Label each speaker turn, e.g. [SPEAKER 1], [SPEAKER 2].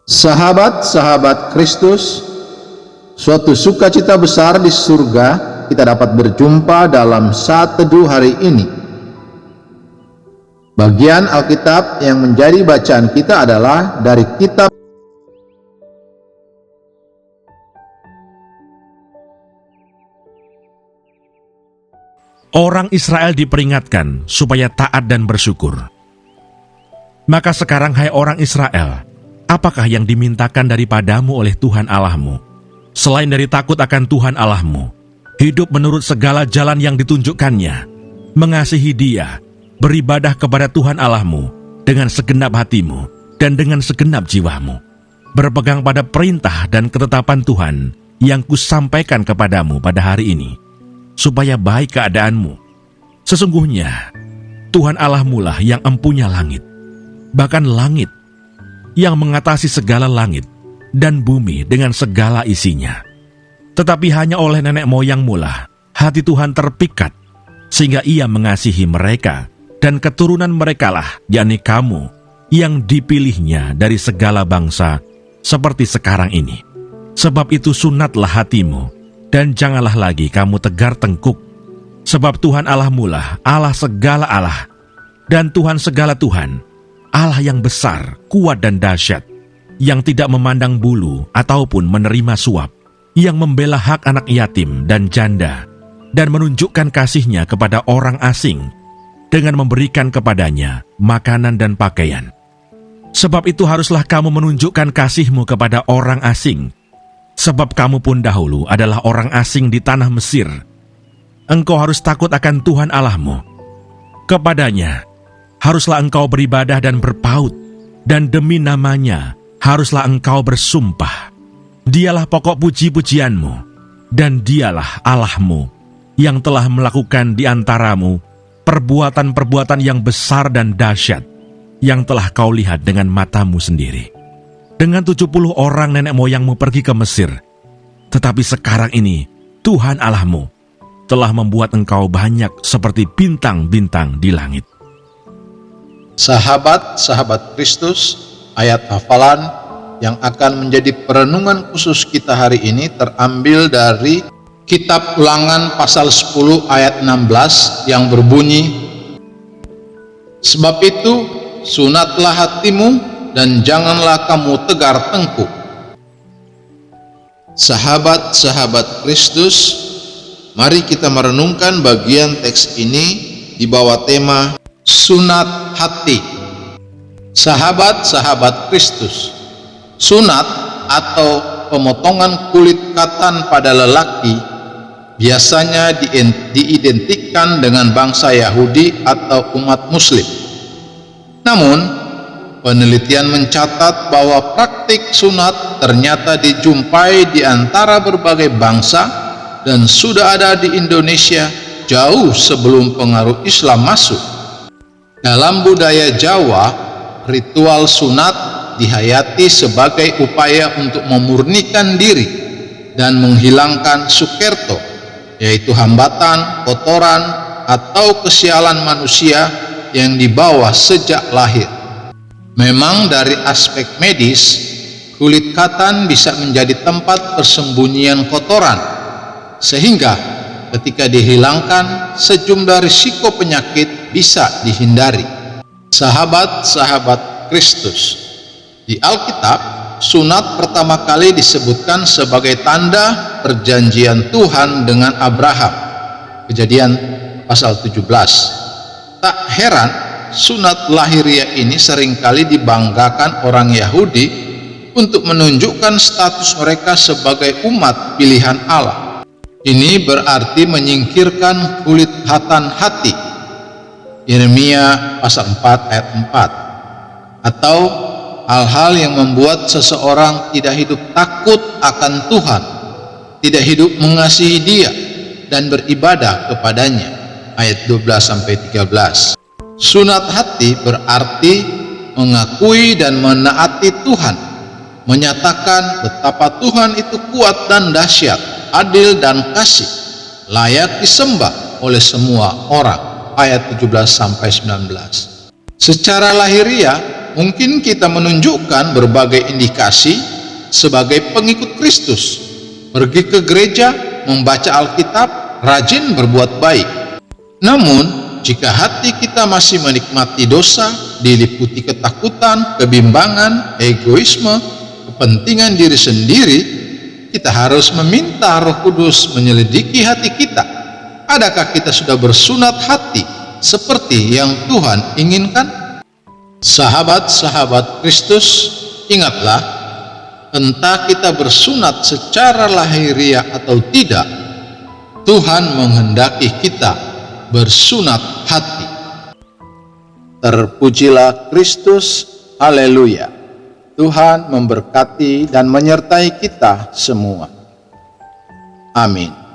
[SPEAKER 1] Sahabat-sahabat Kristus, suatu sukacita besar di surga kita dapat berjumpa dalam saat teduh hari ini. Bagian Alkitab yang menjadi bacaan kita adalah dari kitab
[SPEAKER 2] Orang Israel diperingatkan supaya taat dan bersyukur. Maka sekarang, hai orang Israel, apakah yang dimintakan daripadamu oleh Tuhan Allahmu? Selain dari takut akan Tuhan Allahmu, hidup menurut segala jalan yang ditunjukkannya, mengasihi Dia, beribadah kepada Tuhan Allahmu dengan segenap hatimu dan dengan segenap jiwamu, berpegang pada perintah dan ketetapan Tuhan yang kusampaikan kepadamu pada hari ini, supaya baik keadaanmu. Sesungguhnya, Tuhan Allahmu lah yang empunya langit, bahkan langit, yang mengatasi segala langit dan bumi dengan segala isinya. Tetapi hanya oleh nenek moyangmu lah hati Tuhan terpikat, sehingga Ia mengasihi mereka, dan keturunan mereka lah, yakni kamu, yang dipilihnya dari segala bangsa, seperti sekarang ini. Sebab itu sunatlah hatimu, dan janganlah lagi kamu tegar tengkuk, sebab Tuhan Allahmu lah Allah segala Allah, dan Tuhan segala Tuhan, Allah yang besar, kuat dan dahsyat, yang tidak memandang bulu ataupun menerima suap, yang membela hak anak yatim dan janda, dan menunjukkan kasih-Nya kepada orang asing, dengan memberikan kepadanya makanan dan pakaian. Sebab itu haruslah kamu menunjukkan kasih-Mu kepada orang asing, sebab kamu pun dahulu adalah orang asing di tanah Mesir. Engkau harus takut akan Tuhan Allahmu. Kepadanya haruslah engkau beribadah dan berpaut, dan demi namanya haruslah engkau bersumpah. Dialah pokok puji-pujianmu, dan Dialah Allahmu, yang telah melakukan di antaramu perbuatan-perbuatan yang besar dan dahsyat, yang telah kau lihat dengan matamu sendiri. Dengan 70 orang nenek moyangmu pergi ke Mesir, tetapi sekarang ini Tuhan Allahmu telah membuat engkau banyak seperti bintang-bintang di langit.
[SPEAKER 1] Sahabat-sahabat Kristus, ayat hafalan yang akan menjadi perenungan khusus kita hari ini terambil dari Kitab Ulangan pasal 10 ayat 16 yang berbunyi, "Sebab itu sunatlah hatimu dan janganlah kamu tegar tengkuk." Sahabat-sahabat Kristus, mari kita merenungkan bagian teks ini di bawah tema sunat hati. Sahabat-sahabat Kristus, sunat atau pemotongan kulit katan pada lelaki biasanya diidentikan dengan bangsa Yahudi atau umat Muslim. Namun, penelitian mencatat bahwa praktik sunat ternyata dijumpai di antara berbagai bangsa dan sudah ada di Indonesia jauh sebelum pengaruh Islam masuk. Dalam budaya Jawa, ritual sunat dihayati sebagai upaya untuk memurnikan diri dan menghilangkan sukerto, yaitu hambatan, kotoran, atau kesialan manusia yang dibawa sejak lahir. Memang dari aspek medis, kulit katan bisa menjadi tempat persembunyian kotoran, sehingga ketika dihilangkan, sejumlah risiko penyakit bisa dihindari. Sahabat-sahabat Kristus, di Alkitab, sunat pertama kali disebutkan sebagai tanda perjanjian Tuhan dengan Abraham. Kejadian pasal 17. Tak heran, sunat lahiriah ini seringkali dibanggakan orang Yahudi untuk menunjukkan status mereka sebagai umat pilihan Allah. Ini berarti menyingkirkan kulit katan hati. Yeremia pasal 4 ayat 4. Atau hal-hal yang membuat seseorang tidak hidup takut akan Tuhan, tidak hidup mengasihi Dia dan beribadah kepadanya. Ayat 12-13. Sunat hati berarti mengakui dan menaati Tuhan, menyatakan betapa Tuhan itu kuat dan dahsyat, adil dan kasih, layak disembah oleh semua orang. Ayat 17-19. Secara lahiriah, mungkin kita menunjukkan berbagai indikasi sebagai pengikut Kristus, pergi ke gereja, membaca Alkitab, rajin berbuat baik. Namun, jika hati kita masih menikmati dosa, diliputi ketakutan, kebimbangan, egoisme, kepentingan diri sendiri, kita harus meminta Roh Kudus menyelidiki hati kita. Adakah kita sudah bersunat hati seperti yang Tuhan inginkan? Sahabat-sahabat Kristus, ingatlah, entah kita bersunat secara lahiriah atau tidak, Tuhan menghendaki kita bersunat hati. Terpujilah Kristus, haleluya. Tuhan memberkati dan menyertai kita semua. Amin.